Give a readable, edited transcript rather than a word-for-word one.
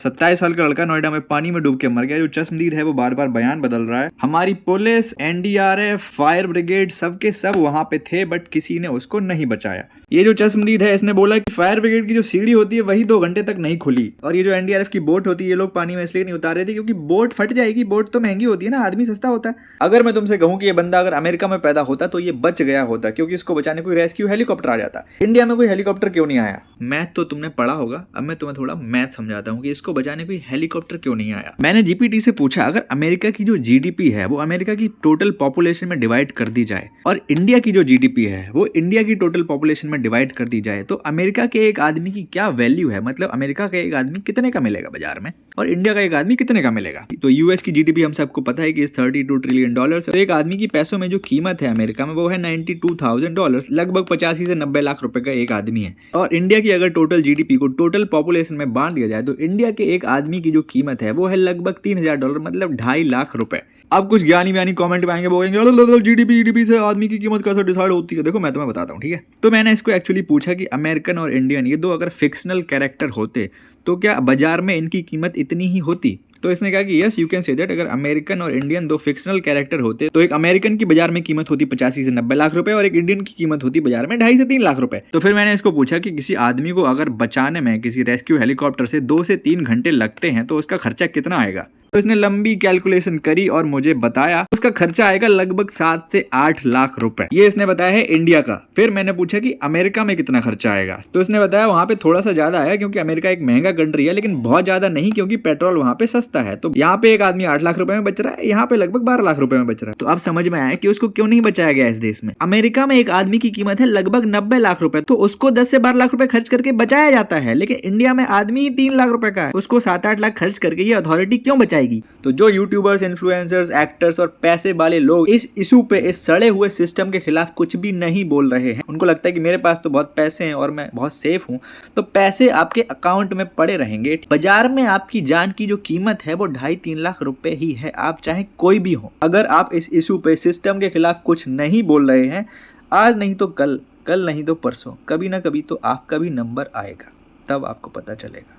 27 साल का लड़का नोएडा में पानी में डूब के मर गया। जो चश्मदीद है वो बार बार बयान बदल रहा है। हमारी पुलिस, एनडीआरएफ, फायर ब्रिगेड सबके सब वहां पे थे, बट किसी ने उसको नहीं बचाया। ये जो चश्मदीद है इसने बोला कि फायर ब्रिगेड की जो सीढ़ी होती है वही 2 घंटे तक नहीं खुली, और ये जो एनडीआरएफ की बोट होती है ये लोग पानी में इसलिए नहीं उतार रहे थे क्योंकि बोट फट जाएगी। बोट तो महंगी होती है ना, आदमी सस्ता होता है। अगर मैं तुमसे कहूं कि ये बंदा अगर अमेरिका में पैदा होता तो ये बच गया होता, क्योंकि इसको बचाने कोई रेस्क्यू हेलीकॉप्टर आ जाता। इंडिया में कोई हेलीकॉप्टर क्यों नहीं आया? मैथ तो तुमने पढ़ा होगा, अब मैं तुम्हें थोड़ा मैथ समझाता हूँ कि इसको बचाने कोई हेलीकॉप्टर क्यों नहीं आया। मैंने जीपीटी से पूछा, अगर अमेरिका की जो जीडीपी है वो अमेरिका की टोटल पॉपुलेशन में डिवाइड कर दी जाए और इंडिया की जो जीडीपी है वो इंडिया की टोटल पॉपुलेशन में डिवाइड कर दी जाए, तो अमेरिका के एक आदमी की क्या वैल्यू है? मतलब अमेरिका का एक आदमी कितने का मिलेगा बाजार में और इंडिया का एक आदमी कितने का मिलेगा? तो यूएस की जीडीपी हम सबको पता है कि $32 ट्रिलियन। तो एक आदमी की पैसों में जो कीमत है अमेरिका में वो है $92,000, लगभग 85 से 90 लाख रुपए का एक आदमी है। और इंडिया की अगर टोटल जीडीपी को टोटल पॉपुलेशन में बांट दिया जाए तो इंडिया के एक आदमी की जो कीमत है वो है लगभग $3,000, मतलब 2.5 लाख रुपए। अब कुछ ज्ञानी व्यानी कमेंट में आएंगे, बोलेंगे जीडीपी से आदमी की कीमत कैसे डिसाइड होती है। देखो मैं तुम्हें बताता हूँ, ठीक है। तो मैंने इसको एक्चुअली पूछा कि अमेरिकन और इंडियन ये दो अगर फिक्शनल कैरेक्टर होते तो क्या बाजार में इनकी कीमत इतनी ही होती? तो इसने कहा कि yes you can say that, अगर अमेरिकन और इंडियन दो फिक्शनल कैरेक्टर होते तो एक अमेरिकन की बाजार में कीमत होती 85 से 90 लाख रुपए और एक इंडियन की कीमत होती बाजार में 2.5 से 3 लाख रुपए। तो फिर मैंने इसको पूछा कि किसी आदमी को अगर बचाने में किसी रेस्क्यू हेलीकॉप्टर से 2 से 3 घंटे लगते हैं तो उसका खर्चा कितना आएगा? तो इसने लंबी कैलकुलेशन करी और मुझे बताया उसका खर्चा आएगा लगभग 7 से 8 लाख रुपए। ये इसने बताया है इंडिया का। फिर मैंने पूछा कि अमेरिका में कितना खर्चा आएगा, तो इसने बताया वहां पे थोड़ा सा ज्यादा है क्योंकि अमेरिका एक महंगा कंट्री है, लेकिन बहुत ज्यादा नहीं क्योंकि पेट्रोल वहां पे सस्ता है। तो यहाँ पे एक आदमी 8 लाख रुपए में बच रहा है, यहाँ पे लगभग 12 लाख रुपए में बच रहा है। तो अब समझ में आया कि उसको क्यों नहीं बचाया गया इस देश में। अमेरिका में एक आदमी की कीमत है लगभग 90 लाख रुपए, तो उसको 10 से 12 लाख रुपए खर्च करके बचाया जाता है, लेकिन इंडिया में आदमी ही 3 लाख रुपए का है, उसको 7-8 लाख खर्च करके ये अथॉरिटी क्यों बचाएगी? तो जो यूट्यूबर्स, इन्फ्लुएंसर्स, एक्टर्स और पैसे वाले लोग इस इशू पे, इस सड़े हुए सिस्टम के खिलाफ कुछ भी नहीं बोल रहे हैं, उनको लगता है कि मेरे पास तो बहुत पैसे हैं और मैं बहुत सेफ हूं, तो पैसे आपके अकाउंट में पड़े रहेंगे। बाजार में आपकी जान की जो कीमत है वो 2.5-3 लाख रुपए ही है, आप चाहे कोई भी हो। अगर आप इस इशू पे, सिस्टम के खिलाफ कुछ नहीं बोल रहे हैं, आज नहीं तो कल, कल नहीं तो परसों, कभी ना कभी तो आपका भी नंबर आएगा, तब आपको पता चलेगा।